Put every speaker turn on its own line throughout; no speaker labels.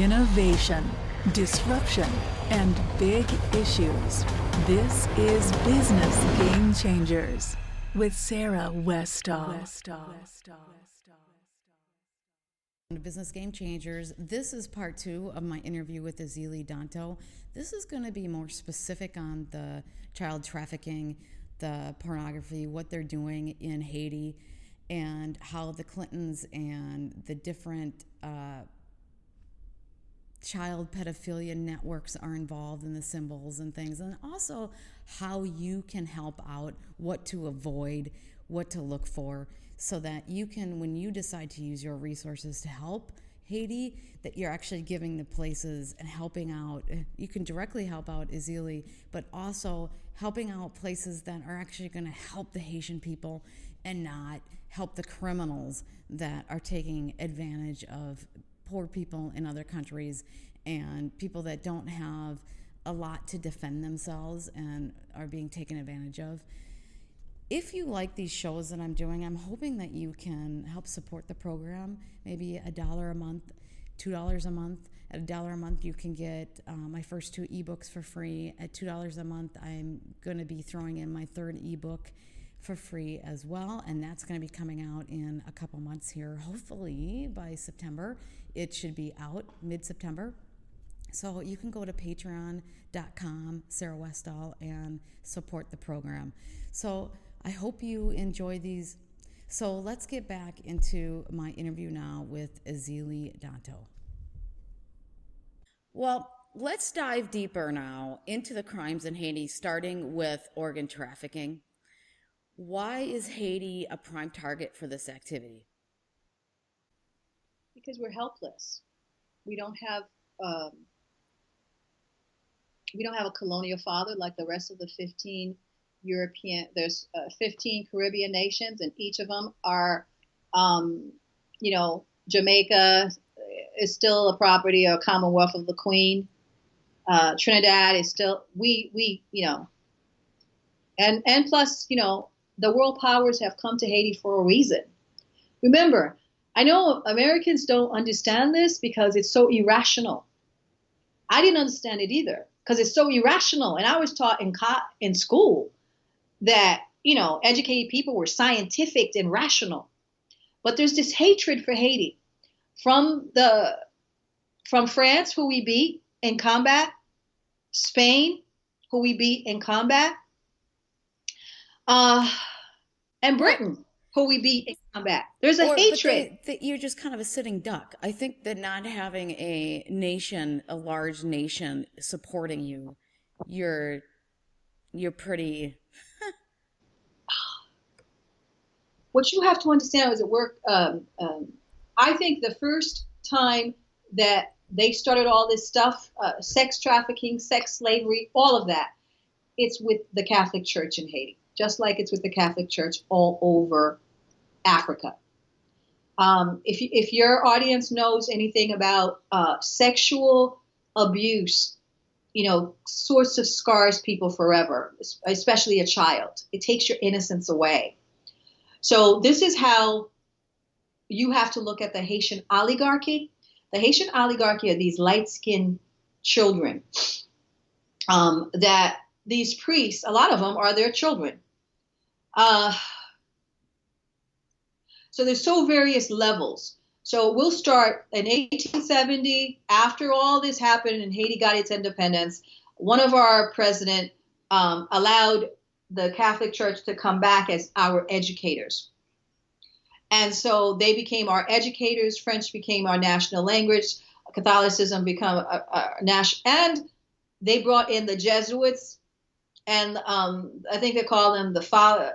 Innovation, disruption, and big issues. This is Business Game Changers with Sarah Westall.
Business Game Changers. This is part 2 of my interview with Èzili Dantò. This is going to be more specific on the child trafficking, the pornography, what they're doing in Haiti, and how the Clintons and the different child pedophilia networks are involved in the symbols and things, and also how you can help out, what to avoid, what to look for, so that you can, when you decide to use your resources to help Haiti, that you're actually giving the places and helping out. You can directly help out Èzili, but also helping out places that are actually going to help the Haitian people and not help the criminals that are taking advantage of poor people in other countries and people that don't have a lot to defend themselves and are being taken advantage of. If you like these shows that I'm doing, I'm hoping that you can help support the program, maybe $1 a month, $2 a month. At $1 a month, you can get my first 2 ebooks for free. At $2 a month, I'm going to be throwing in my 3rd ebook for free as well, and that's going to be coming out in a couple months here. Hopefully by September. It should be out mid-September. So you can go to patreon.com, Sarah Westall, and support the program. So I hope you enjoy these. So let's get back into my interview now with Èzili Dantò. Well, let's dive deeper now into the crimes in Haiti, starting with organ trafficking. Why is Haiti a prime target for this activity?
Because we're helpless. We don't have a colonial father like the rest of the 15 European. There's 15 Caribbean nations, and each of them are, Jamaica is still a property or Commonwealth of the Queen. Trinidad is still and plus the world powers have come to Haiti for a reason. Remember, I know Americans don't understand this because it's so irrational. I didn't understand it either because it's so irrational. And I was taught in school that, educated people were scientific and rational. But there's this hatred for Haiti from France, who we beat in combat, Spain, who we beat in combat, and Britain, who we beat in combat. There's a hatred.
You're just kind of a sitting duck. I think that not having a nation, a large nation supporting you, you're pretty...
What you have to understand is I think the first time that they started all this stuff, sex trafficking, sex slavery, all of that, it's with the Catholic Church in Haiti, just like it's with the Catholic Church all over Africa. If your audience knows anything about sexual abuse, sorts of scars people forever, especially a child. It takes your innocence away. So this is how you have to look at the Haitian oligarchy. The Haitian oligarchy are these light-skinned children that these priests, a lot of them are their children. So there's so various levels. So we'll start in 1870, after all this happened and Haiti got its independence, one of our president allowed the Catholic Church to come back as our educators. And so they became our educators. French became our national language. Catholicism became a national, and they brought in the Jesuits, and I think they call them the father,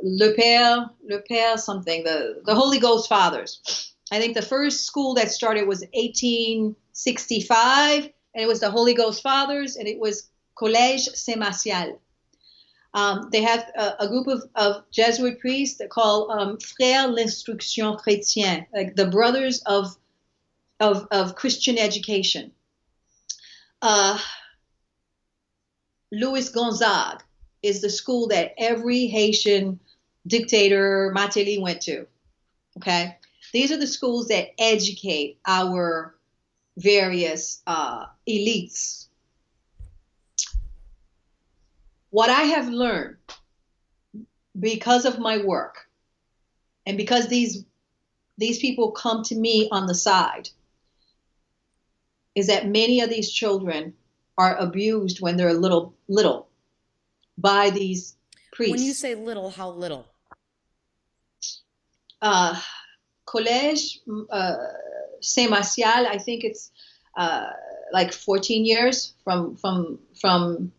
Le Père something, the Holy Ghost Fathers. I think the first school that started was 1865, and it was the Holy Ghost Fathers, and it was Collège Saint-Martial. They had a group of Jesuit priests that call Frères l'Instruction Chrétienne, like the brothers of Christian education. Louis Gonzague is the school that every Haitian dictator Martelly went to. Okay, these are the schools that educate our various elites. What I have learned because of my work, and because these people come to me on the side, is that many of these children are abused when they're little by these priests.
When you say little, how little?
Collège Saint-Martial, I think it's like 14 years from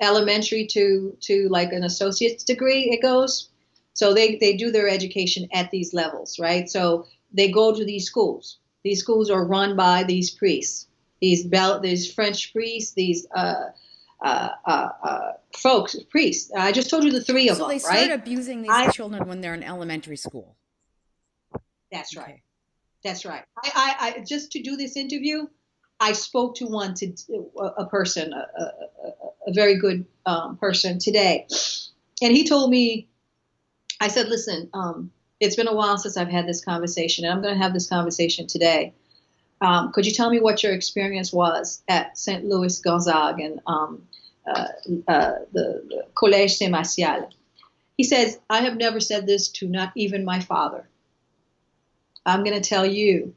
elementary to like an associate's degree it goes. So they do their education at these levels, right? So they go to these schools. These schools are run by these priests, these French priests, these priests. I just told you the three of them, right? So
they start abusing these children when they're in elementary school.
That's right. Okay. That's right. I just to do this interview, I spoke to a person, a very good person today, and he told me, I said, listen, it's been a while since I've had this conversation, and I'm going to have this conversation today. Could you tell me what your experience was at St. Louis Gonzague and the Collège Saint-Martial? He says, I have never said this to not even my father. I'm going to tell you,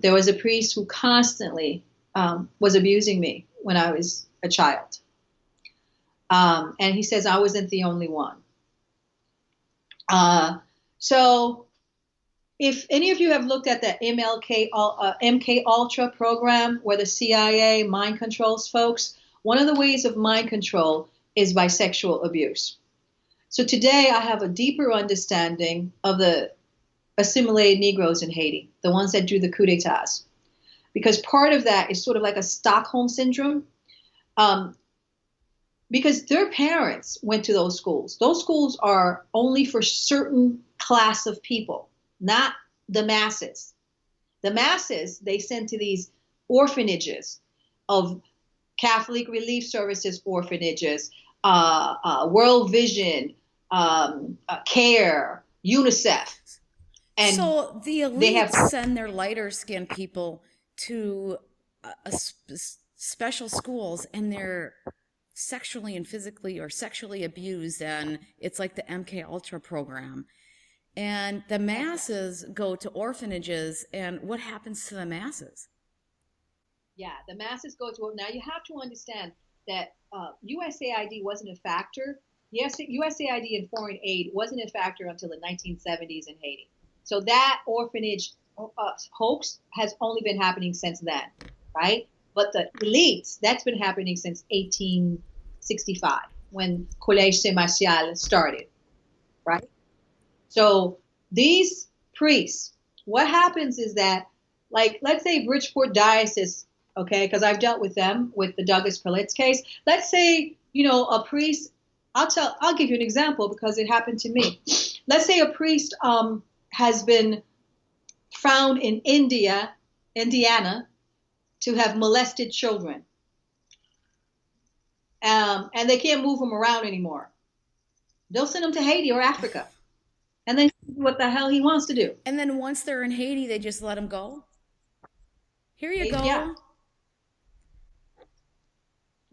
there was a priest who constantly was abusing me when I was a child. And he says I wasn't the only one. So if any of you have looked at the MK Ultra program where the CIA mind controls folks, one of the ways of mind control is by sexual abuse. So today I have a deeper understanding of the assimilated Negroes in Haiti, the ones that do the coup d'etats, because part of that is sort of like a Stockholm syndrome, because their parents went to those schools. Those schools are only for certain class of people, not the masses. The masses, they send to these orphanages of Catholic Relief Services orphanages, World Vision, CARE, UNICEF. And
so the elites send their lighter skinned people to special schools, and they're sexually and physically or sexually abused, and it's like the MK Ultra program. And the masses go to orphanages, and what happens to the masses?
Yeah, the masses go to, now you have to understand that USAID wasn't a factor. Yes, USAID and foreign aid wasn't a factor until the 1970s in Haiti. So that orphanage hoax has only been happening since then, right? But the elites, that's been happening since 1865 when Collège Saint-Martial started, right? So these priests, what happens is that, like, let's say Bridgeport Diocese, okay, because I've dealt with them with the Douglas Perlitz case. Let's say, a priest, I'll give you an example because it happened to me. Let's say a priest has been found in Indiana, to have molested children. And they can't move them around anymore. They'll send them to Haiti or Africa. And then what the hell he wants to do.
And then once they're in Haiti, they just let them go? Here you go.
Yeah.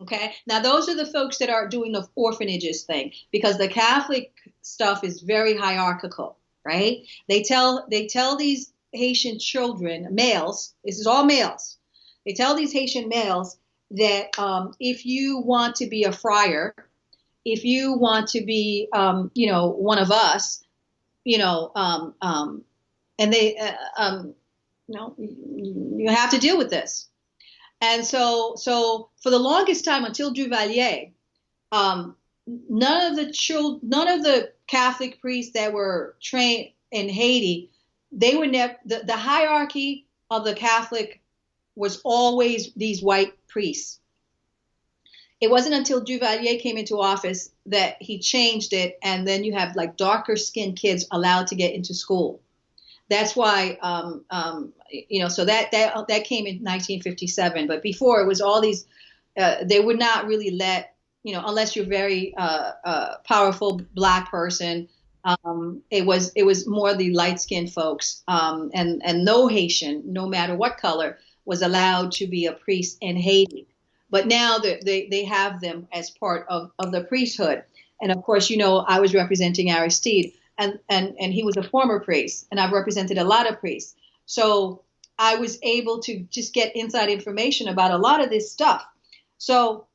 Okay. Now, those are the folks that are doing the orphanages thing, because the Catholic stuff is very hierarchical, right? They tell these Haitian children, males, this is all males, they tell these Haitian males that if you want to be a friar, if you want to be, one of us, and they, you have to deal with this. And so for the longest time, until Duvalier, none of the Catholic priests that were trained in Haiti, they were never, the hierarchy of the Catholic was always these white priests. It wasn't until Duvalier came into office that he changed it, and then you have like darker skinned kids allowed to get into school. That's why, so that came in 1957. But before, it was all these, they would not really let, unless you're very powerful black person, It was more the light-skinned folks, and no Haitian, no matter what color, was allowed to be a priest in Haiti. But now they have them as part of the priesthood. And of course, you know, I was representing Aristide, and he was a former priest, and I've represented a lot of priests. So I was able to just get inside information about a lot of this stuff. So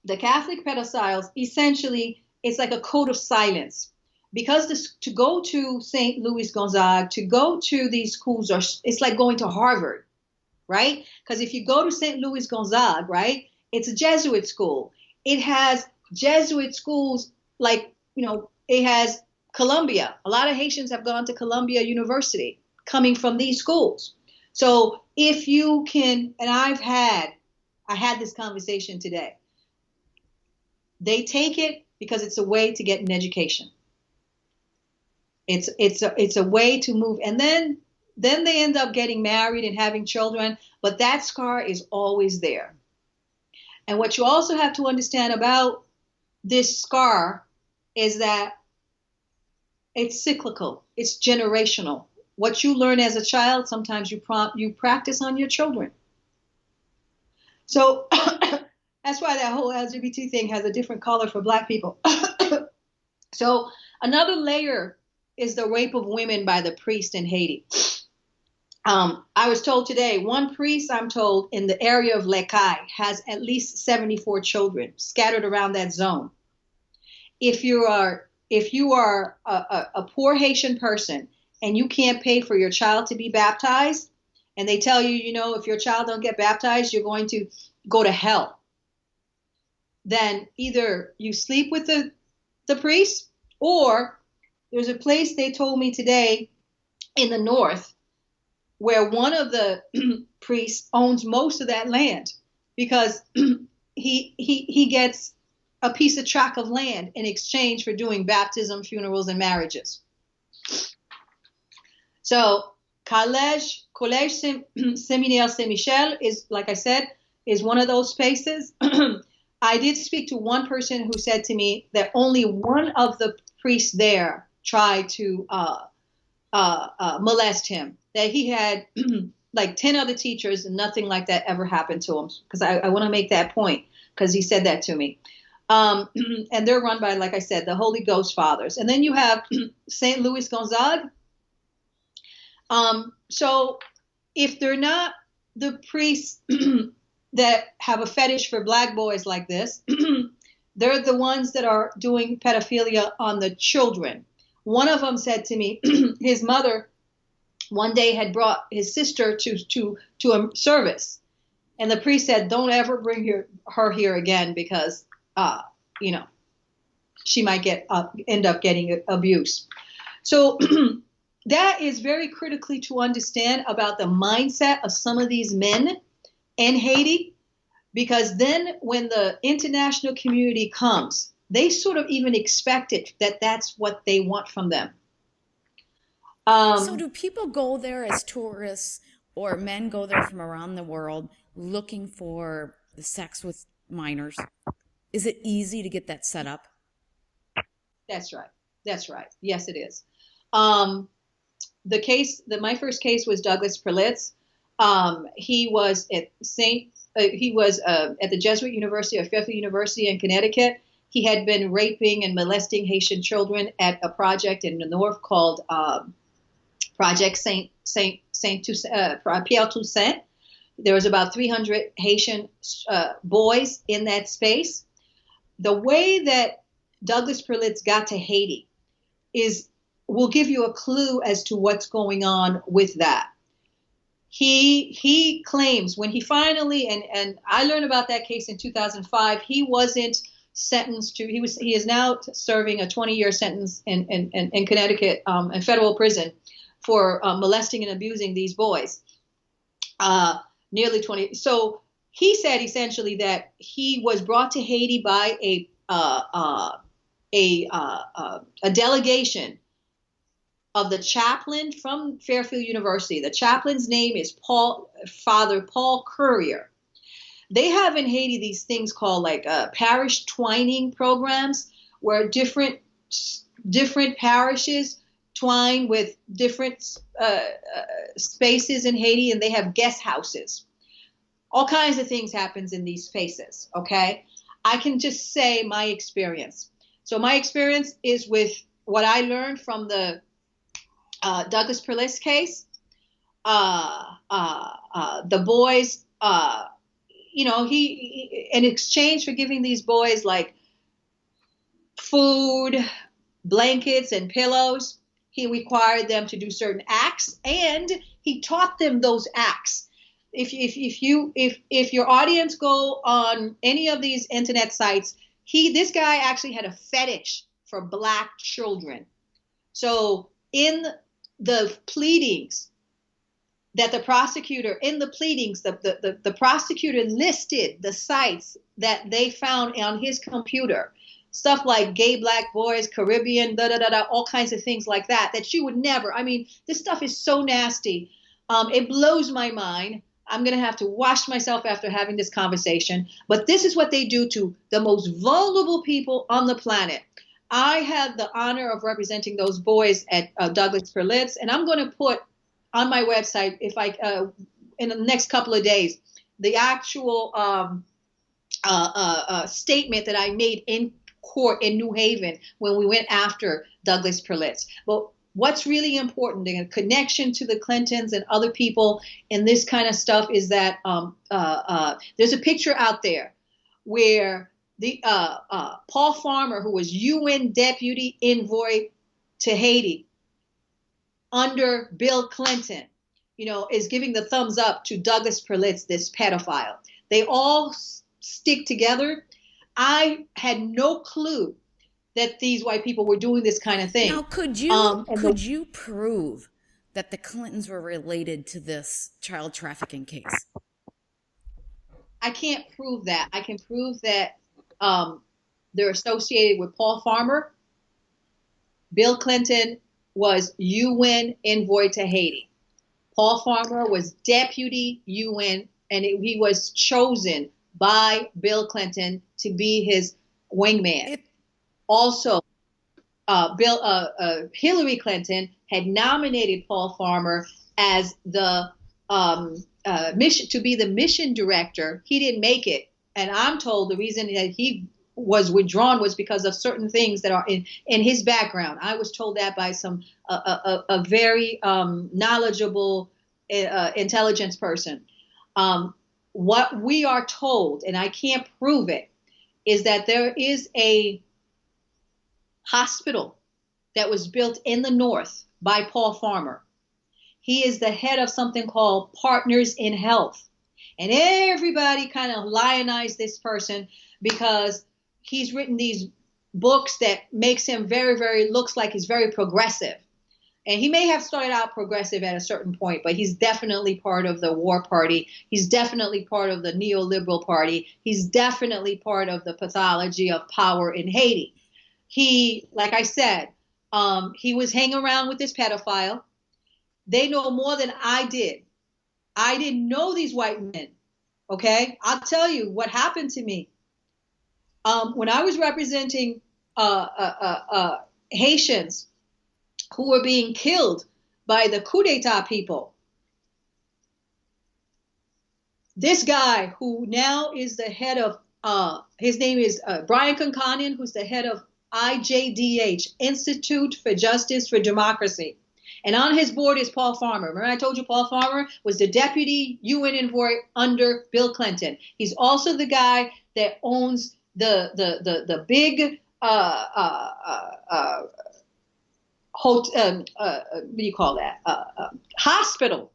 the Catholic pedophiles, essentially, it's like a code of silence. Because to go to St. Louis Gonzague, to go to these schools, it's like going to Harvard, right? Because if you go to St. Louis Gonzague, right, it's a Jesuit school. It has Jesuit schools like, you know, it has Columbia. A lot of Haitians have gone to Columbia University coming from these schools. So if you can, and I had this conversation today, they take it because it's a way to get an education. It's a way to move, and then they end up getting married and having children, but that scar is always there. And what you also have to understand about this scar is that it's cyclical, it's generational. What you learn as a child, sometimes you practice on your children. So that's why that whole LGBT thing has a different color for Black people. So another layer is the rape of women by the priest in Haiti. I was told today, one priest, I'm told, in the area of Lekai has at least 74 children scattered around that zone. If you are a poor Haitian person and you can't pay for your child to be baptized, and they tell you, you know, if your child don't get baptized, you're going to go to hell, then either you sleep with the priest, or there's a place they told me today in the north where one of the priests owns most of that land because he gets a piece of tract of land in exchange for doing baptism, funerals, and marriages. So Collège Séminaire Saint-Michel is, like I said, is one of those spaces. I did speak to one person who said to me that only one of the priests there tried to molest him, that he had like 10 other teachers and nothing like that ever happened to him. Because I want to make that point because he said that to me. And they're run by, like I said, the Holy Ghost Fathers. And then you have St. Louis Gonzague. So if they're not the priests that have a fetish for Black boys like this, they're the ones that are doing pedophilia on the children. One of them said to me, his mother one day had brought his sister to a service. And the priest said, don't ever bring her here again because, you know, she might end up getting abuse. So that is very critically to understand about the mindset of some of these men in Haiti, because then when the international community comes, they sort of even expect it, that's what they want from them.
So do people go there as tourists, or men go there from around the world looking for the sex with minors? Is it easy to get that set up?
That's right. That's right. Yes, it is. My first case was Douglas Perlitz. He was at the Jesuit University of Fairfield University in Connecticut. He had been raping and molesting Haitian children at a project in the north called Project Pierre Toussaint. There was about 300 Haitian boys in that space. The way that Douglas Perlitz got to Haiti will give you a clue as to what's going on with that. He claims when he finally, and I learned about that case in 2005, he wasn't sentenced to, he is now serving a 20-year sentence in Connecticut, in federal prison for molesting and abusing these boys. Nearly 20. So he said essentially that he was brought to Haiti by a delegation of the chaplain from Fairfield University. The chaplain's name is Father Paul Courier. They have in Haiti these things called like parish twining programs, where different different parishes twined with different spaces in Haiti, and they have guest houses. All kinds of things happens in these spaces, okay? I can just say my experience. So my experience is with what I learned from the Douglas Perlitz case. The boys, he in exchange for giving these boys like food, blankets, and pillows, he required them to do certain acts, and he taught them those acts. If your audience go on any of these internet sites, this guy actually had a fetish for black children. So in the pleadings that the prosecutor listed the sites that they found on his computer, stuff like gay black boys, Caribbean, all kinds of things like that you would never. I mean, this stuff is so nasty. It blows my mind. I'm going to have to wash myself after having this conversation. But this is what they do to the most vulnerable people on the planet. I had the honor of representing those boys at Douglas Perlitz, and I'm going to put on my website, if I in the next couple of days, the actual statement that I made in court in New Haven when we went after Douglas Perlitz. But what's really important, the connection to the Clintons and other people in this kind of stuff, is that there's a picture out there where the Paul Farmer, who was UN Deputy Envoy to Haiti under Bill Clinton, is giving the thumbs up to Douglas Perlitz, this pedophile. They all stick together. I had no clue that these white people were doing this kind of thing.
Now, could you prove that the Clintons were related to this child trafficking case?
I can't prove that. I can prove that they're associated with Paul Farmer. Bill Clinton was UN envoy to Haiti. Paul Farmer was deputy UN, and he was chosen by Bill Clinton to be his wingman. Also, Hillary Clinton had nominated Paul Farmer as the mission director. He didn't make it, and I'm told the reason that he was withdrawn was because of certain things that are in his background. I was told that by a very knowledgeable intelligence person. What we are told, and I can't prove it, is that there is a hospital that was built in the North by Paul Farmer. He is the head of something called Partners in Health. And everybody kind of lionized this person because he's written these books that makes him looks like he's very progressive. And he may have started out progressive at a certain point, but he's definitely part of the war party. He's definitely part of the neoliberal party. He's definitely part of the pathology of power in Haiti. He, like I said, he was hanging around with this pedophile. They know more than I did. I didn't know these white men. Okay? I'll tell you what happened to me. When I was representing Haitians who were being killed by the coup d'etat people, this guy who now is the head of, his name is Brian Concanen, who's the head of IJDH, Institute for Justice for Democracy. And on his board is Paul Farmer. Remember I told you Paul Farmer was the deputy UN envoy under Bill Clinton. He's also the guy that owns the big what do you call that? Hospital.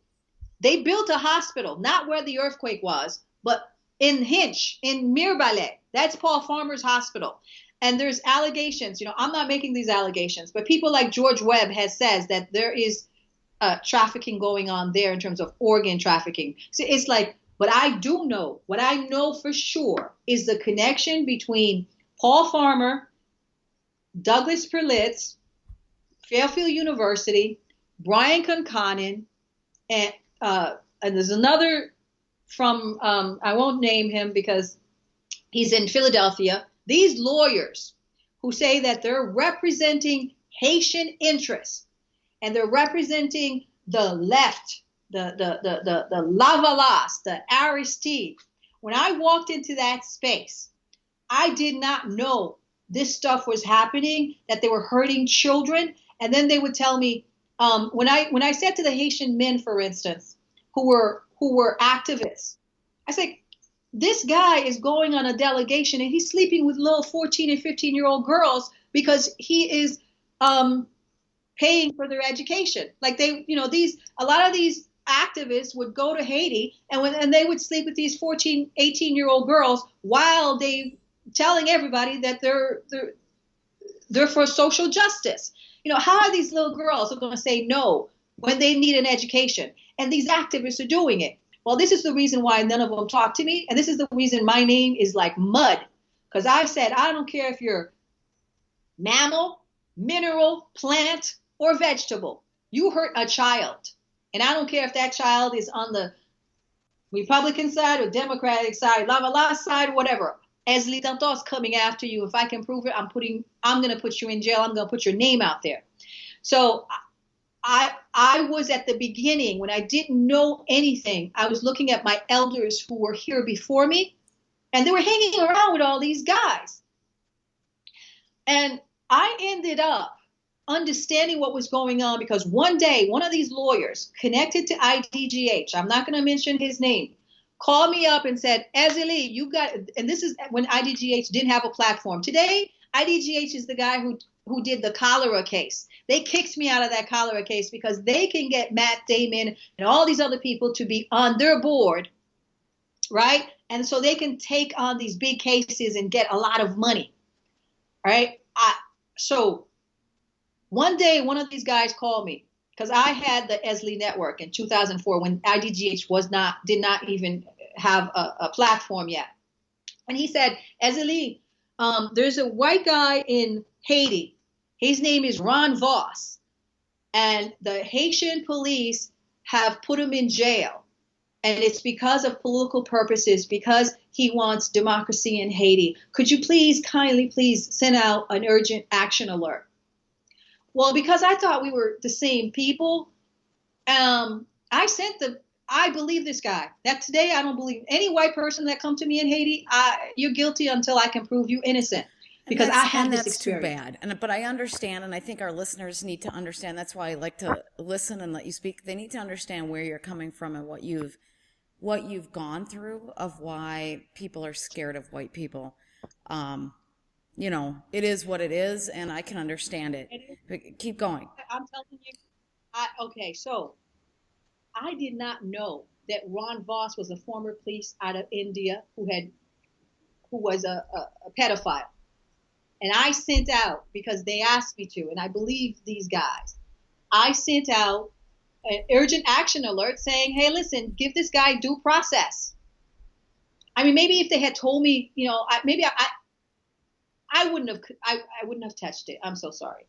They built a hospital, not where the earthquake was, but in Hinch, in Mirbalais. That's Paul Farmer's hospital. And there's allegations, I'm not making these allegations, but people like George Webb says that there is trafficking going on there in terms of organ trafficking. So it's like, but I do know, what I know for sure is the connection between Paul Farmer, Douglas Perlitz, Fairfield University, Brian Concanen, and there's another from, I won't name him because he's in Philadelphia. These lawyers who say that they're representing Haitian interests and they're representing the left, the Lavalas, the Aristide. When I walked into that space, I did not know this stuff was happening, that they were hurting children. And then they would tell me, when I said to the Haitian men, for instance, who were activists, I said, this guy is going on a delegation and he's sleeping with little 14 and 15-year-old girls because he is paying for their education. Like a lot of these activists would go to Haiti and they would sleep with these 14, 18-year-old girls while they telling everybody that they're for social justice. How are these little girls going to say no when they need an education? And these activists are doing it. Well, this is the reason why none of them talk to me. And this is the reason my name is like mud. Because I've said, I don't care if you're mammal, mineral, plant, or vegetable. You hurt a child. And I don't care if that child is on the Republican side or Democratic side, la side, whatever. Èzili Dantò is coming after you. If I can prove it, I'm going to put you in jail. I'm going to put your name out there. So I was at the beginning, when I didn't know anything, I was looking at my elders who were here before me, and they were hanging around with all these guys. And I ended up understanding what was going on because one day, one of these lawyers connected to IDGH, I'm not going to mention his name, called me up and said, Èzili, you got, and this is when IDGH didn't have a platform. Today, IDGH is the guy who did the cholera case. They kicked me out of that cholera case because they can get Matt Damon and all these other people to be on their board, right? And so they can take on these big cases and get a lot of money, right? So one day, one of these guys called me because I had the Èzili network in 2004 when IDGH did not even have a platform yet. And he said, Èzili, there's a white guy in Haiti. His name is Ron Voss. And the Haitian police have put him in jail. And it's because of political purposes, because he wants democracy in Haiti. Could you kindly send out an urgent action alert? Well, because I thought we were the same people, I believe this guy. That today I don't believe any white person that come to me in Haiti. You're guilty until I can prove you innocent. Because I had this experience.
Too bad. But I understand, and I think our listeners need to understand. That's why I like to listen and let you speak. They need to understand where you're coming from and what you've gone through, of why people are scared of white people. It is what it is, and I can understand it. But keep going.
I'm telling you. Okay, so I did not know that Ron Voss was a former police out of India who was a pedophile. And I sent out, because they asked me to, and I believe these guys, I sent out an urgent action alert saying, hey, listen, give this guy due process. I mean, maybe if they had told me, I wouldn't have touched it. I'm so sorry.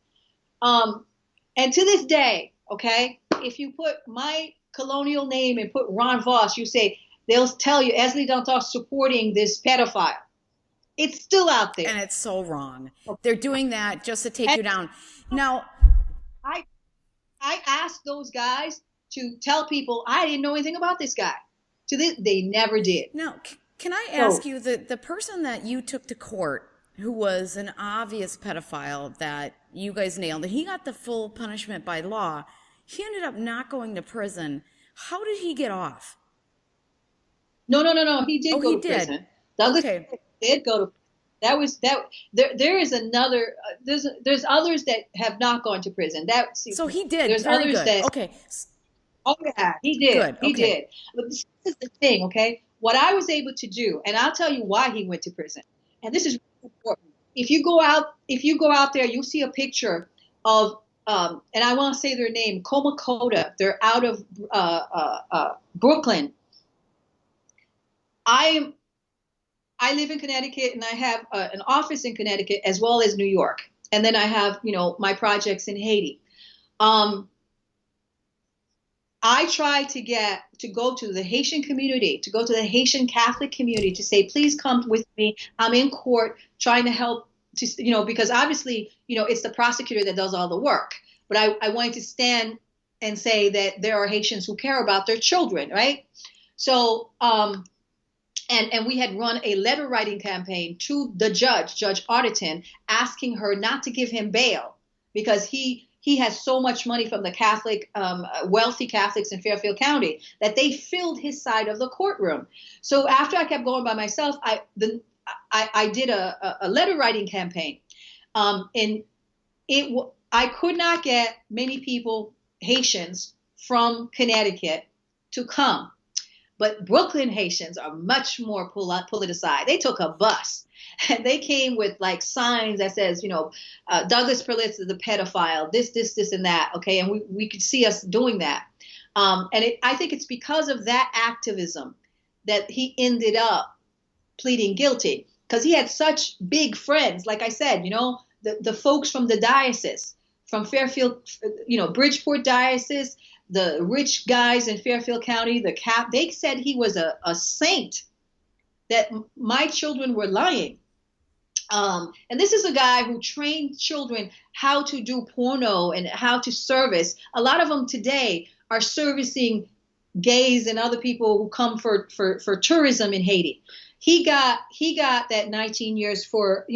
And to this day, okay, if you put my colonial name and put Ron Voss, they'll tell you Èzili Dantò supporting this pedophile. It's still out there.
And it's so wrong. They're doing that just to take you down. Now,
I asked those guys to tell people I didn't know anything about this guy. To this, they never did.
Now, can I ask you, the person that you took to court, who was an obvious pedophile that you guys nailed, and he got the full punishment by law, he ended up not going to prison. How did he get off?
No. He did go to prison. Douglas did go to. That was that. There is another. There's others that have not gone to prison.
So he did.
There's
Very
others
good.
that.
Okay.
Oh yeah, he did.
Good.
He did. But this is the thing, okay? What I was able to do, and I'll tell you why he went to prison. And this is really important. If you go out there, you'll see a picture of, and I want to say their name, Komakota. They're out of Brooklyn. I live in Connecticut, and I have an office in Connecticut as well as New York. And then I have, my projects in Haiti. I try to go to the Haitian community, to go to the Haitian Catholic community to say, please come with me. I'm in court trying to help because obviously, it's the prosecutor that does all the work. But I wanted to stand and say that there are Haitians who care about their children, right? So, and we had run a letter writing campaign to the Judge Arditon, asking her not to give him bail because he has so much money from the Catholic, wealthy Catholics in Fairfield County that they filled his side of the courtroom. So after I kept going by myself, I did a letter writing campaign, and I could not get many people, Haitians from Connecticut, to come. But Brooklyn Haitians are much more politicized. They took a bus and they came with like signs that says, Douglas Perlitz is a pedophile, this, and that. Okay. And we could see us doing that. I think it's because of that activism that he ended up pleading guilty, because he had such big friends. Like I said, the folks from the diocese, from Fairfield, Bridgeport diocese, the rich guys in Fairfield County, the Chapt, they said he was a saint, that my children were lying. And this is a guy who trained children how to do porno and how to service. A lot of them today are servicing gays and other people who come for tourism in Haiti. He got that 19 years for,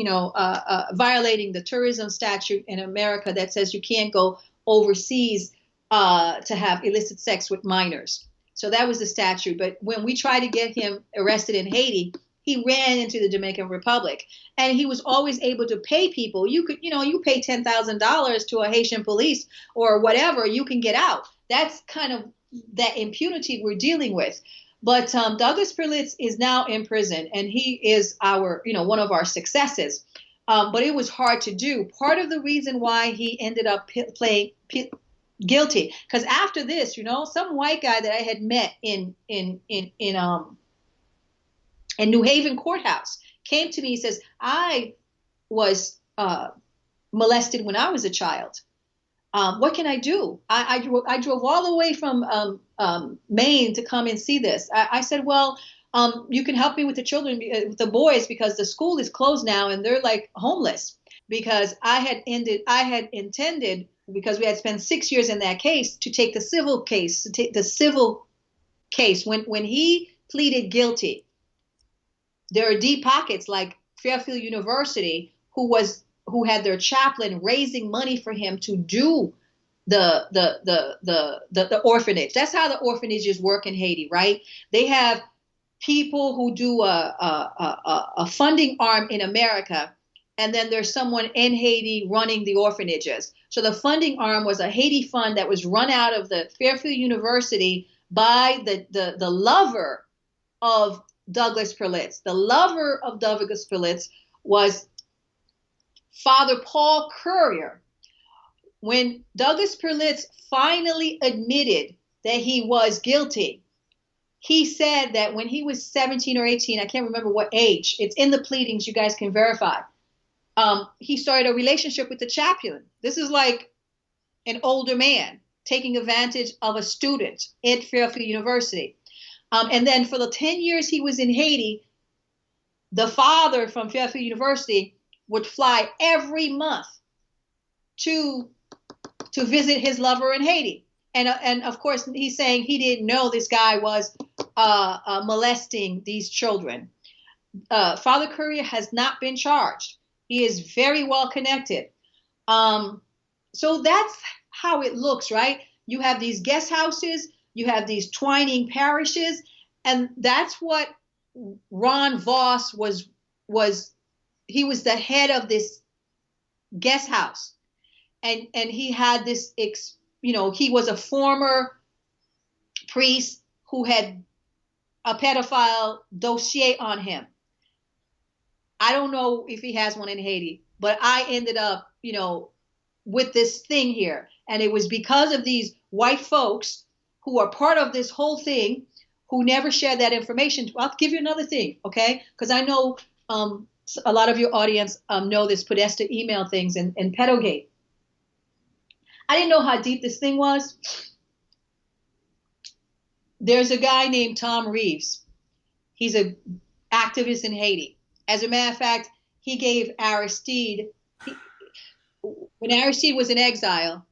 violating the tourism statute in America that says you can't go overseas to have illicit sex with minors. So that was the statute. But when we tried to get him arrested in Haiti, he ran into the Dominican Republic, and he was always able to pay people. You could, you pay $10,000 to a Haitian police or whatever, you can get out. That's kind of that impunity we're dealing with. But Douglas Perlitz is now in prison, and he is our, one of our successes. But it was hard to do. Part of the reason why he ended up playing guilty, because after this, some white guy that I had met in New Haven courthouse came to me and says, I was molested when I was a child. What can I do? I drove all the way from Maine to come and see this. I said, well, you can help me with the children, with the boys, because the school is closed now and they're like homeless. Because I had intended, because we had spent 6 years in that case, to take the civil case, when he pleaded guilty. There are deep pockets like Fairfield University, who had their chaplain raising money for him to do the orphanage. That's how the orphanages work in Haiti, right? They have people who do a funding arm in America, and then there's someone in Haiti running the orphanages. So the funding arm was a Haiti fund that was run out of the Fairfield University by the lover of Douglas Perlitz. The lover of Douglas Perlitz was Father Paul Currier. When Douglas Perlitz finally admitted that he was guilty, he said that when he was 17 or 18, I can't remember what age, it's in the pleadings, you guys can verify, he started a relationship with the chaplain. This is like an older man taking advantage of a student at Fairfield University. And then for the 10 years he was in Haiti, the father from Fairfield University would fly every month to visit his lover in Haiti. And of course, he's saying he didn't know this guy was molesting these children. Father Currier has not been charged. He is very well connected. So that's how it looks, right? You have these guest houses, you have these twining parishes, and that's what Ron Voss was. He was the head of this guest house, and he had this, he was a former priest who had a pedophile dossier on him. I don't know if he has one in Haiti, but I ended up, with this thing here. And it was because of these white folks who are part of this whole thing, who never shared that information. I'll give you another thing, okay? Because I know a lot of your audience know this Podesta email things and Pizzagate. I didn't know how deep this thing was. There's a guy named Tom Reeves. He's an activist in Haiti. As a matter of fact, he gave Aristide, when Aristide was in exile,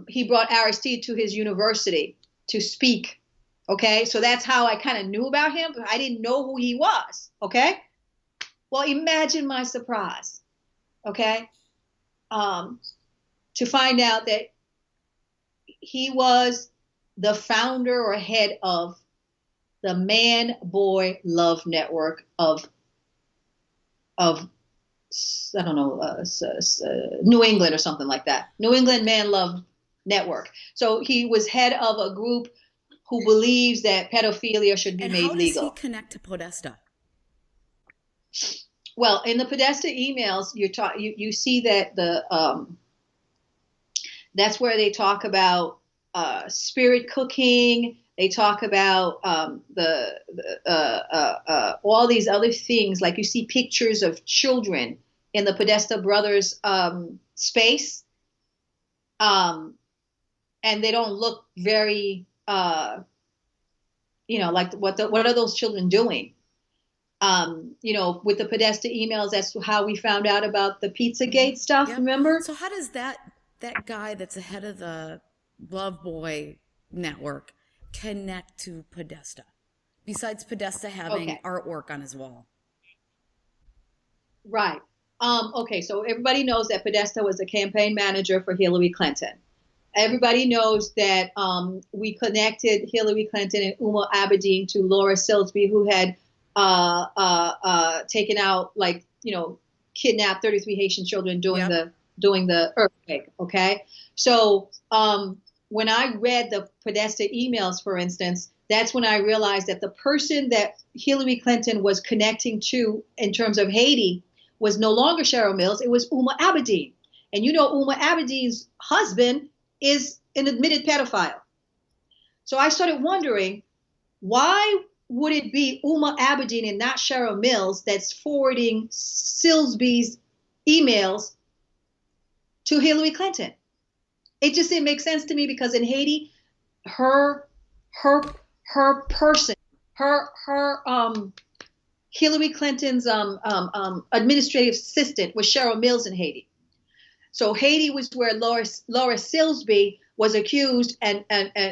he brought Aristide to his university to speak. Okay, so that's how I kind of knew about him, but I didn't know who he was. Okay, well, imagine my surprise. Okay, to find out that he was the founder or head of the Man Boy Love Network of I don't know, New England or something like that. New England Man Love Network. So he was head of a group who believes that pedophilia should be made legal.
And how does he connect to Podesta?
Well, in the Podesta emails, you see that that's where they talk about spirit cooking. They talk about all these other things. Like you see pictures of children in the Podesta brothers' space, and they don't look very, like what are those children doing? With the Podesta emails, that's how we found out about the Pizzagate stuff. Yep. Remember?
So how does that guy that's the head of the Love Boy network connect to Podesta, besides Podesta having artwork on his wall?
Right. Okay, so everybody knows that Podesta was a campaign manager for Hillary Clinton. Everybody knows that we connected Hillary Clinton and Uma Abedin to Laura Silsby, who had taken out, kidnapped 33 Haitian children during the earthquake. Okay, so when I read the Podesta emails, for instance, that's when I realized that the person that Hillary Clinton was connecting to in terms of Haiti was no longer Cheryl Mills. It was Uma Abedin. And Uma Abedin's husband is an admitted pedophile. So I started wondering, why would it be Uma Abedin and not Cheryl Mills that's forwarding Silsby's emails to Hillary Clinton? It just didn't make sense to me, because in Haiti, her person, Hillary Clinton's administrative assistant was Cheryl Mills in Haiti. So Haiti was where Laura Silsby was accused and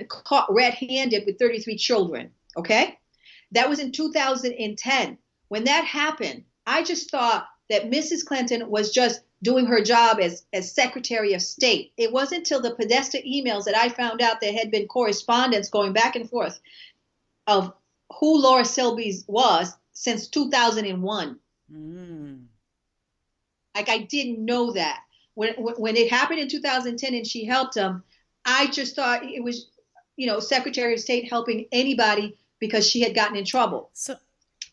caught red-handed with 33 children. Okay, that was in 2010. When that happened, I just thought that Mrs. Clinton was just doing her job as Secretary of State. It wasn't until the Podesta emails that I found out there had been correspondence going back and forth of who Laura Silsby was since 2001. Like, I didn't know that. When it happened in 2010 and she helped him, I just thought it was, Secretary of State helping anybody because she had gotten in trouble.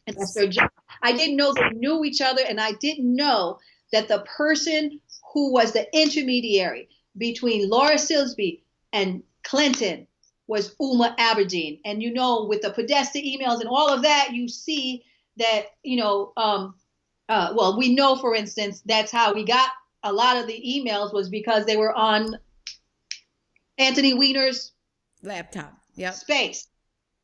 And that's their job. I didn't know they knew each other, and I didn't know that the person who was the intermediary between Laura Silsby and Clinton was Uma Abedin. And with the Podesta emails and all of that, you see that, we know, for instance, that's how we got a lot of the emails, was because they were on Anthony Weiner's
laptop.
Space.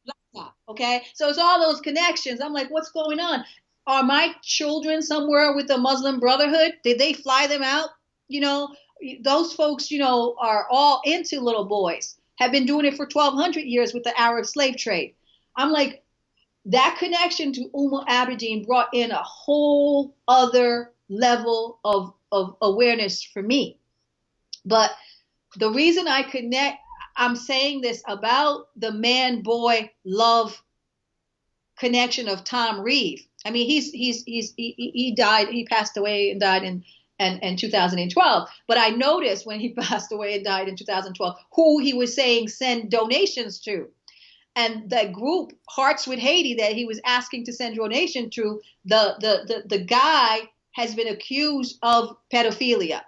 Laptop. Okay. So it's all those connections. I'm like, what's going on? Are my children somewhere with the Muslim Brotherhood? Did they fly them out? Those folks, are all into little boys, have been doing it for 1,200 years with the Arab slave trade. I'm like, that connection to Uma Abedin brought in a whole other level of awareness for me. But the reason I'm saying this about the man-boy love connection of Tom Reeve. I mean, he died. He passed away and died in 2012. But I noticed when he passed away and died in 2012, who he was saying send donations to, and that group Hearts with Haiti that he was asking to send donation to. The guy has been accused of pedophilia.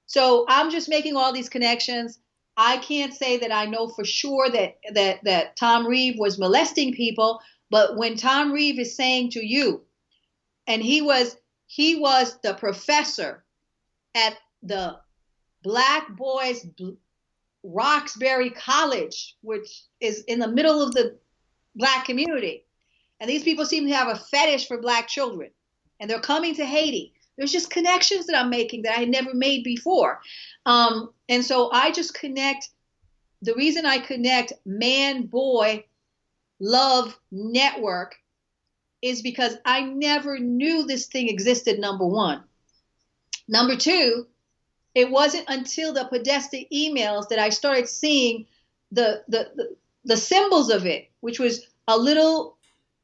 So I'm just making all these connections. I can't say that I know for sure that Tom Reeve was molesting people. But when Tom Reeve is saying to you, and he was the professor at the Black Boys Roxbury College, which is in the middle of the Black community, and these people seem to have a fetish for Black children. and they're coming to Haiti. There's just connections that I'm making that I had never made before. And so I just connect. The reason I connect man, boy, love network is because I never knew this thing existed, number one. Number two, it wasn't until the Podesta emails that I started seeing the symbols of it, which was a little,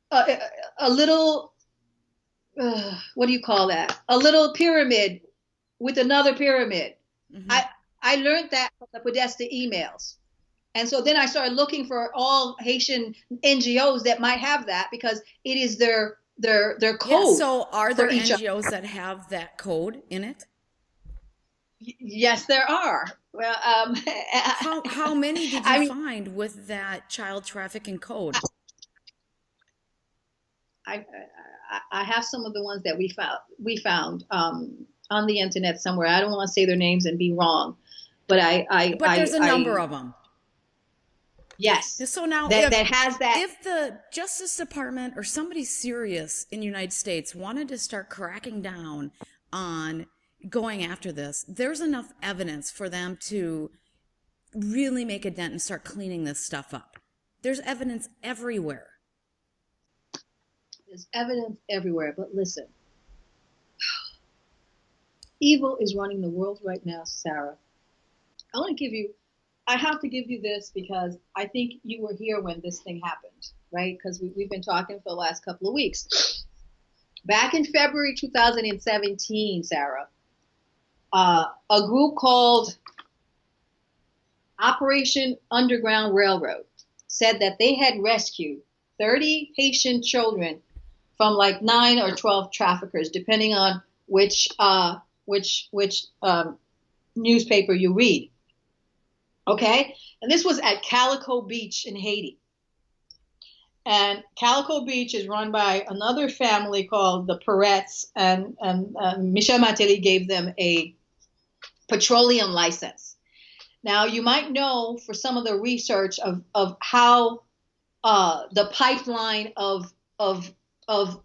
what do you call that? A little pyramid with another pyramid. Mm-hmm. I learned that from the Podesta emails. And so then I started looking for all Haitian NGOs that might have that, because it is their code.
Yeah, so are there NGOs that have that code in it?
Yes, there are. Well,
how many did you find with that child trafficking code?
I have some of the ones that we found on the internet somewhere. I don't want to say their names and be wrong, but
there's a number of them.
Yes.
So now
that has that.
If the Justice Department or somebody serious in the United States wanted to start cracking down on going after this, there's enough evidence for them to really make a dent and start cleaning this stuff up. There's evidence everywhere.
There's evidence everywhere, but listen. Evil is running the world right now, Sarah. I have to give you this because I think you were here when this thing happened, right? Because we've been talking for the last couple of weeks. Back in February 2017, Sarah, a group called Operation Underground Railroad said that they had rescued 30 Haitian children from like 9 or 12 traffickers, depending on which newspaper you read. Okay, and this was at Calico Beach in Haiti. And Calico Beach is run by another family called the Perlitz, and Michel Martelly gave them a petroleum license. Now, you might know for some of the research of how the pipeline of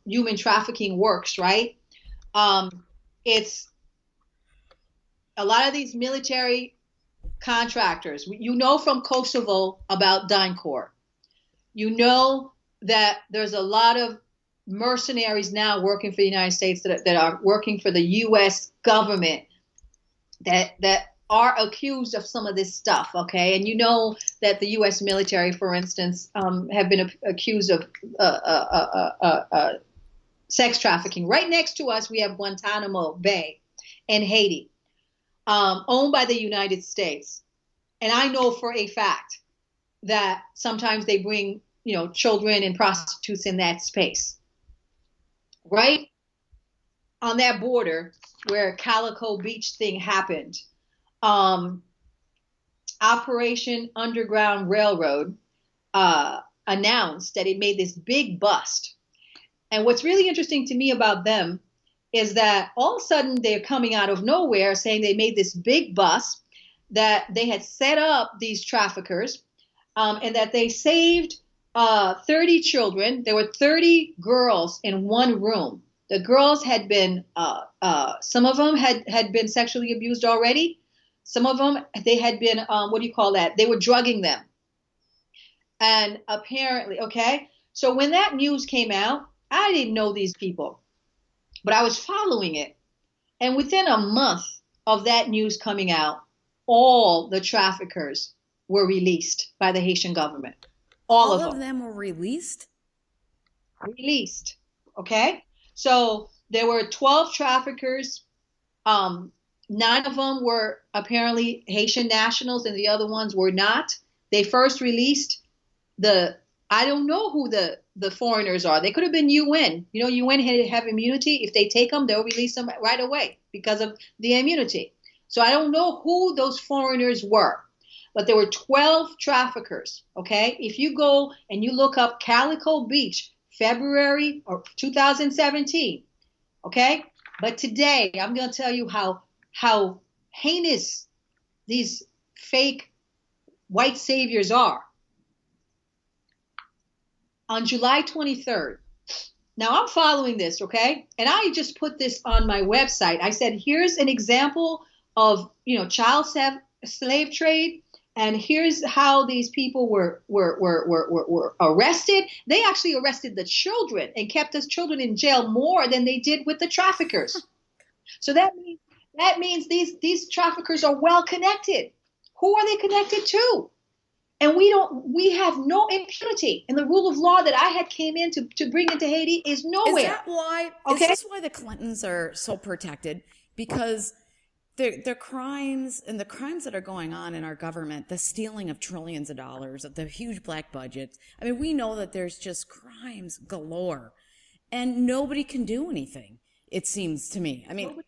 human trafficking works, right? It's a lot of these military contractors. You know from Kosovo about Dantò. You know that there's a lot of mercenaries now working for the United States that are working for the U.S. government that are accused of some of this stuff, okay? And you know that the U.S. military, for instance, have been accused of sex trafficking. Right next to us, we have Guantanamo Bay in Haiti, owned by the United States. And I know for a fact that sometimes they bring, children and prostitutes in that space. Right on that border where Calico Beach thing happened, Operation Underground Railroad announced that it made this big bust. And what's really interesting to me about them is that all of a sudden they're coming out of nowhere saying they made this big bust, that they had set up these traffickers, and that they saved 30 children. There were 30 girls in one room. The girls had been, some of them had been sexually abused already. Some of them, they had been, they were drugging them. And apparently, okay, so when that news came out, I didn't know these people, but I was following it. And within a month of that news coming out, all the traffickers were released by the Haitian government. All of
them were released?
Released, okay? So there were 12 traffickers. 9 of them were apparently Haitian nationals and the other ones were not. They first released I don't know who the foreigners are. They could have been UN. UN have immunity. If they take them, they'll release them right away because of the immunity. So I don't know who those foreigners were, but there were 12 traffickers, okay? If you go and you look up Calico Beach, February or 2017, okay? But today, I'm going to tell you how heinous these fake white saviors are. On July 23rd, Now I'm following this, okay? And I just put this on my website. I said, here's an example of, child slave trade. And here's how these people were arrested. They actually arrested the children and kept us children in jail more than they did with the traffickers. So that means these traffickers are well connected. Who are they connected to? And we have no impunity. And the rule of law that I had came in to bring into Haiti is nowhere.
Is this why the Clintons are so protected? Because their crimes and the crimes that are going on in our government, the stealing of trillions of dollars, of the huge black budgets. I mean, we know that there's just crimes galore and nobody can do anything, it seems to me. I mean,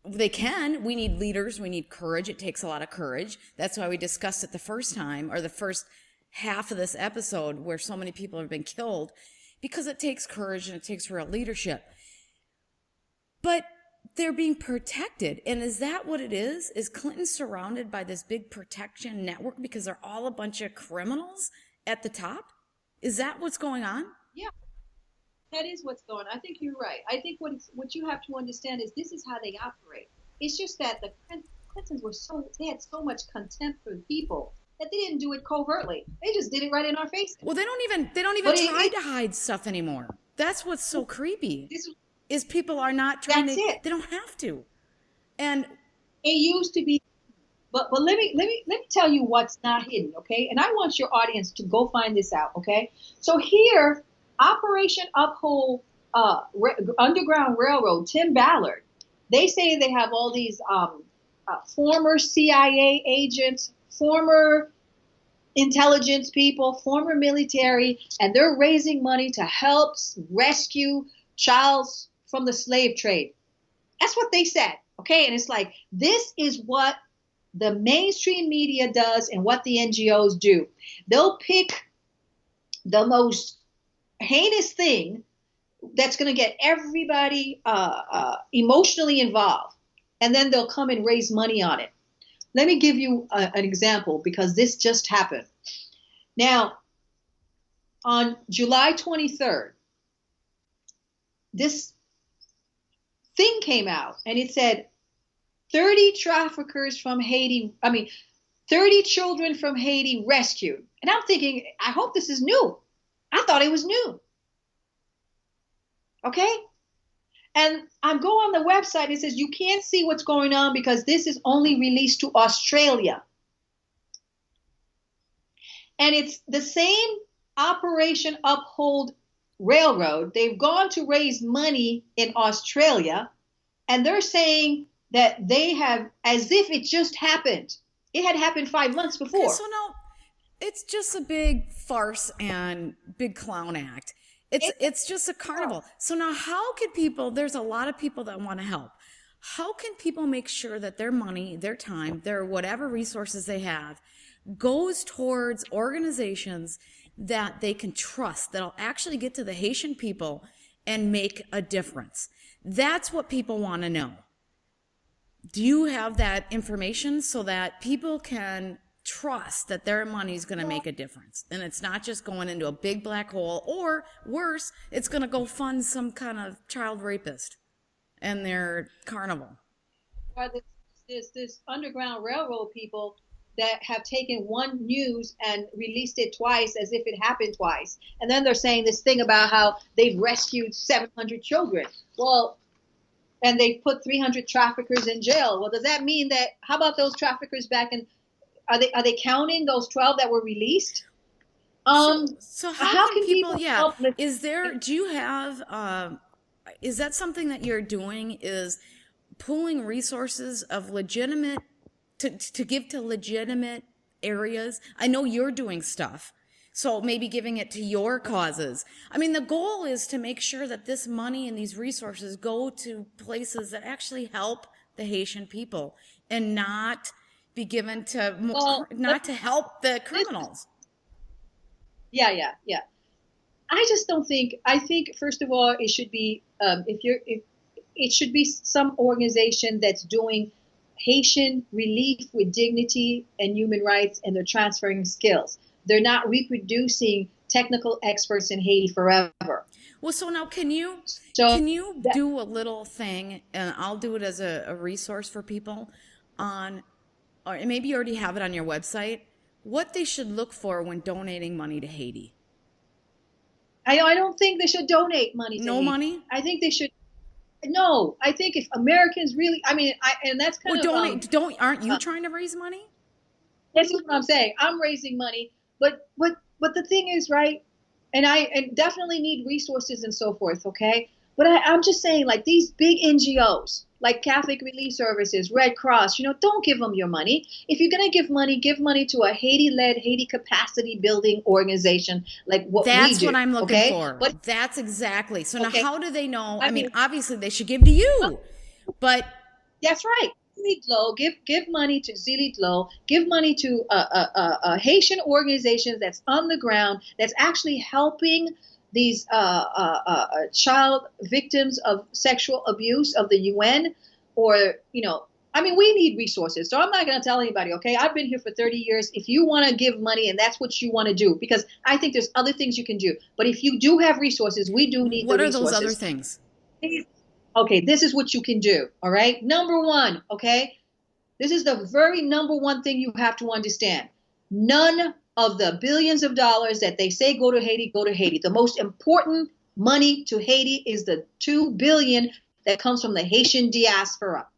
they can. We need leaders. We need courage. It takes a lot of courage. That's why we discussed it the first time, or the first half of this episode, where so many people have been killed, because it takes courage and it takes real leadership. But they're being protected. And is that what it is? Is Clinton surrounded by this big protection network because they're all a bunch of criminals at the top? Is that what's going on?
Yeah. That is what's going on. I think you're right. I think what you have to understand is this is how they operate. It's just that the Clintons they had so much contempt for people that they didn't do it covertly. They just did it right in our faces.
Well, they don't even try to hide stuff anymore. That's what's so creepy. Is people are not trying to. They don't have to. And
it used to be, but let me tell you what's not hidden, okay? And I want your audience to go find this out, okay? So here, Operation Uphold Underground Railroad, Tim Ballard, they say they have all these former CIA agents, former intelligence people, former military, and they're raising money to help rescue childs from the slave trade. That's what they said, okay? And it's like, this is what the mainstream media does and what the NGOs do. They'll pick the most heinous thing that's going to get everybody emotionally involved, and then they'll come and raise money on it. Let me give you an example, because this just happened. Now, on July 23rd, this thing came out, and it said 30 traffickers from Haiti, 30 children from Haiti rescued. And I'm thinking, I hope this is new. I thought it was new. Okay? And I go on the website, and it says you can't see what's going on because this is only released to Australia. And it's the same Operation Uphold Railroad. They've gone to raise money in Australia, and they're saying that they have, as if it just happened. It had happened 5 months before.
Okay, so no, it's just a big farce and big clown act. It's just a carnival. So now how can people, there's a lot of people that want to help. How can people make sure that their money, their time, their whatever resources they have goes towards organizations that they can trust, that'll actually get to the Haitian people and make a difference? That's what people want to know. Do you have that information so that people can trust that their money is going to make a difference, and it's not just going into a big black hole, or worse, it's going to go fund some kind of child rapist and their carnival?
Or this Underground Railroad people that have taken one news and released it twice as if it happened twice. And then they're saying this thing about how they've rescued 700 children. Well, and they put 300 traffickers in jail. Well, does that mean that, how about those traffickers back in, are they counting those 12 that were released?
So how can people help? Is there, do you have, is that something that you're doing, is pooling resources of legitimate, to give to legitimate areas? I know you're doing stuff, so maybe giving it to your causes. I mean, the goal is to make sure that this money and these resources go to places that actually help the Haitian people, and not be given to, not to help the criminals.
Yeah. I just don't think, I think, first of all, it should be, it should be some organization that's doing Haitian relief with dignity and human rights, and they're transferring skills. They're not reproducing technical experts in Haiti forever.
Well, so now can you
So
do a little thing, and I'll do it as a resource for people on, or maybe you already have it on your website, what they should look for when donating money to Haiti.
I don't think they should donate money to
No
Haiti.
money?
I think they should. No, I think if Americans really, I mean, and that's kind
Well,
of
aren't you trying to raise money?
this is what I'm saying. I'm raising money, but the thing is, right? And definitely need resources and so forth. Okay, but I'm just saying, like these big NGOs, like Catholic Relief Services, Red Cross, don't give them your money. If you're gonna give money to a Haiti-led, Haiti capacity building organization like what we do.
That's what I'm looking
okay?
for.
But
that's exactly. So
okay.
now, how do they know?
I
I mean,
mean,
obviously they should give to you, but
that's right. Give money to Èzili, give money to Haitian organizations that's on the ground, that's actually helping these child victims of sexual abuse of the UN, or I mean, we need resources. So I'm not going to tell anybody, okay? I've been here for 30 years. If you want to give money and that's what you want to do, because I think there's other things you can do. But if you do have resources, we do need the resources.
What are those other things?
Okay, this is what you can do, all right? Number one, okay? This is the very number one thing you have to understand. None of the billions of dollars that they say go to Haiti, go to Haiti. The most important money to Haiti is the $2 billion that comes from the Haitian diaspora.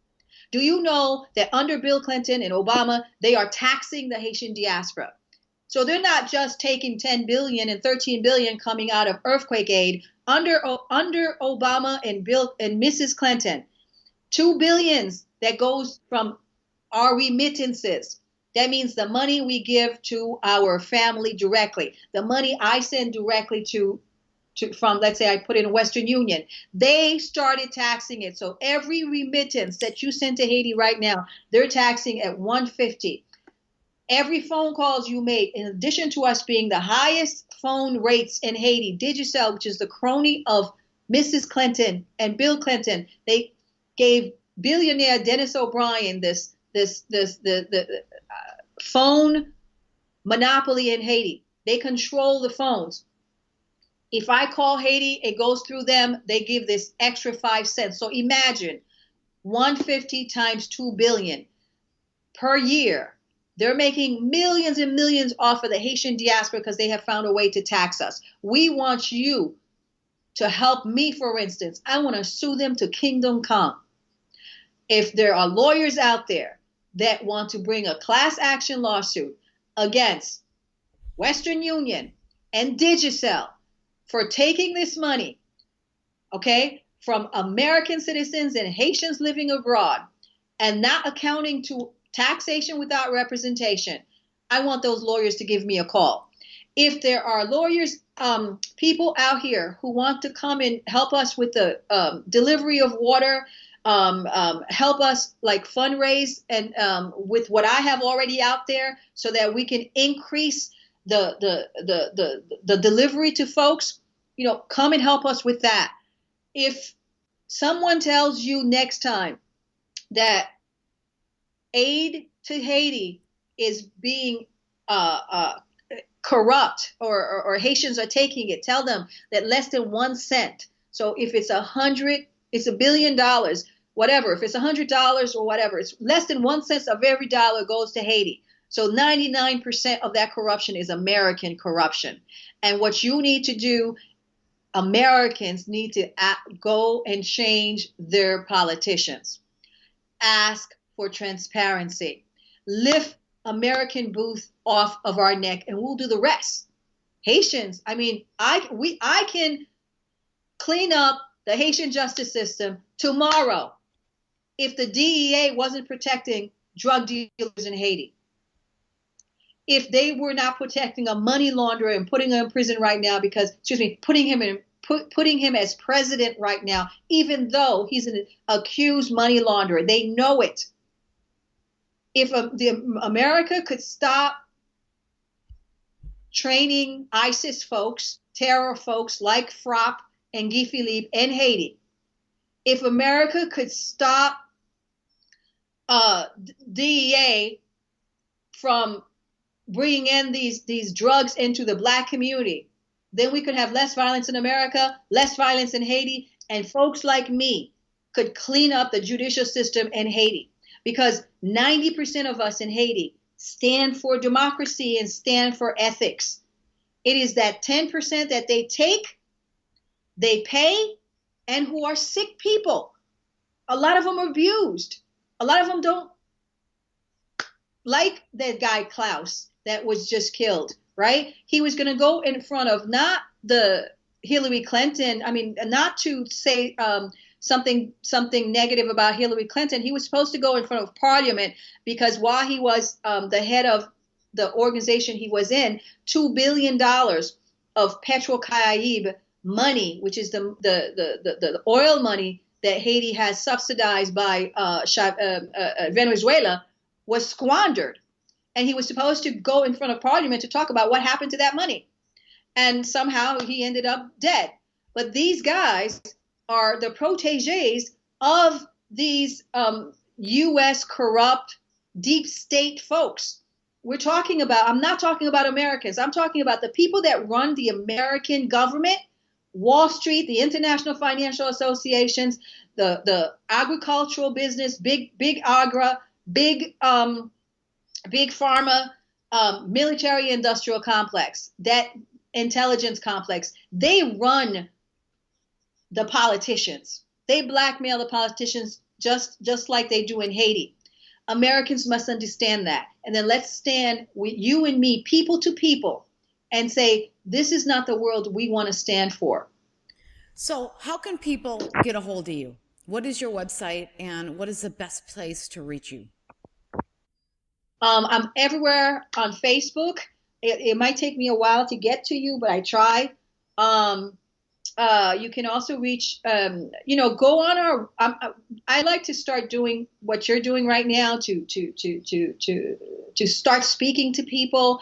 Do you know that under Bill Clinton and Obama, they are taxing the Haitian diaspora? So they're not just taking $10 billion and $13 billion coming out of earthquake aid. Under Obama and Bill and Mrs. Clinton, $2 billion that goes from our remittances. That means the money we give to our family directly, the money I send directly to from, let's say I put in Western Union. They started taxing it. So every remittance that you send to Haiti right now, they're taxing at $150. Every phone calls you make, in addition to us being the highest phone rates in Haiti, Digicel, which is the crony of Mrs. Clinton and Bill Clinton, they gave billionaire Dennis O'Brien the phone monopoly in Haiti. They control the phones. If I call Haiti, it goes through them. They give this extra 5 cents. So imagine 150 times 2 billion per year. They're making millions and millions off of the Haitian diaspora because they have found a way to tax us. We want you to help me, for instance. I want to sue them to Kingdom Come. If there are lawyers out there that want to bring a class action lawsuit against Western Union and Digicel for taking this money, okay, from American citizens and Haitians living abroad and not accounting to taxation without representation, I want those lawyers to give me a call. If there are lawyers, people out here who want to come and help us with the delivery of water, help us like fundraise and with what I have already out there so that we can increase the delivery to folks, come and help us with that. If someone tells you next time that aid to Haiti is being corrupt or Haitians are taking it, tell them that less than 1 cent. So if it's it's $1 billion, whatever. If it's $100 or whatever, it's less than 1 cent of every dollar goes to Haiti. So 99% of that corruption is American corruption. And what you need to do, Americans need to go and change their politicians. Ask for transparency. Lift American Booth off of our neck and we'll do the rest. Haitians, I mean, I can clean up the Haitian justice system tomorrow if the DEA wasn't protecting drug dealers in Haiti. If they were not protecting a money launderer and putting him in prison right now putting him as president right now, even though he's an accused money launderer. They know it. If America could stop training ISIS folks, terror folks like Frapp and Guy Philippe in Haiti, if America could stop DEA from bringing in these drugs into the black community, then we could have less violence in America, less violence in Haiti, and folks like me could clean up the judicial system in Haiti. Because 90% of us in Haiti stand for democracy and stand for ethics. It is that 10% that they take, they pay, and who are sick people. A lot of them are abused. A lot of them don't like that guy Klaus that was just killed, right? He was going to go in front of not the Hillary Clinton, I mean, not to say something negative about Hillary Clinton. He was supposed to go in front of Parliament because while he was the head of the organization he was in, $2 billion of Petrocaraïbe money, which is the oil money that Haiti has subsidized by Venezuela, was squandered. And he was supposed to go in front of Parliament to talk about what happened to that money. And somehow he ended up dead. But these guys are the proteges of these U.S. corrupt deep state folks. I'm not talking about Americans. I'm talking about the people that run the American government, Wall Street, the international financial associations, the agricultural business, big agra, big pharma, military industrial complex, that intelligence complex. They run the politicians. They blackmail the politicians just like they do in Haiti. Americans must understand that. And then let's stand with you and me, people to people, and say, this is not the world we want to stand for.
So how can people get a hold of you? What is your website and what is the best place to reach you?
I'm everywhere on Facebook. It might take me a while to get to you, but I try. You can also reach, go on our. I like to start doing what you're doing right now to start speaking to people.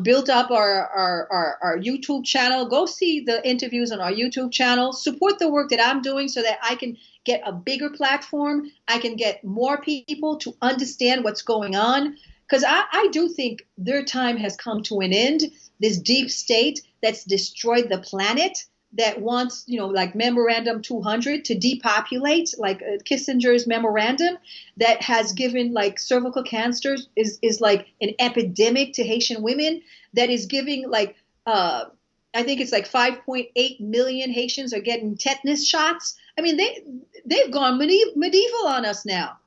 Build up our YouTube channel. Go see the interviews on our YouTube channel. Support the work that I'm doing so that I can get a bigger platform. I can get more people to understand what's going on. Because I do think their time has come to an end. This deep state that's destroyed the planet, that wants, like Memorandum 200 to depopulate, like Kissinger's memorandum that has given like cervical cancer is like an epidemic to Haitian women, that is giving like, I think it's like 5.8 million Haitians are getting tetanus shots. I mean, they've gone medieval on us now.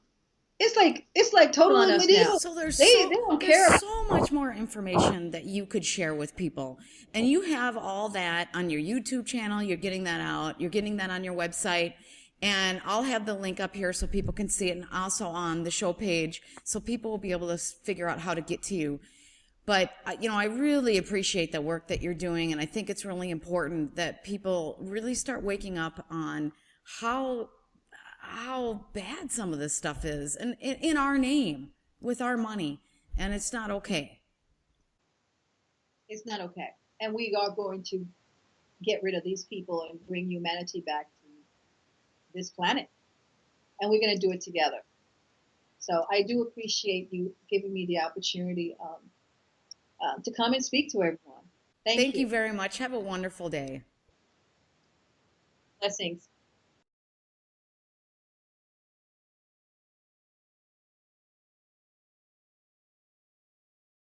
It's like totally medieval.
So there's so much more information that you could share with people. And you have all that on your YouTube channel. You're getting that out. You're getting that on your website. And I'll have the link up here so people can see it, and also on the show page so people will be able to figure out how to get to you. But, I really appreciate the work that you're doing. And I think it's really important that people really start waking up on how bad some of this stuff is, and in our name, with our money, and it's not okay.
It's not okay. And we are going to get rid of these people and bring humanity back to this planet. And we're going to do it together. So I do appreciate you giving me the opportunity to come and speak to everyone. Thank you
very much. Have a wonderful day.
Blessings.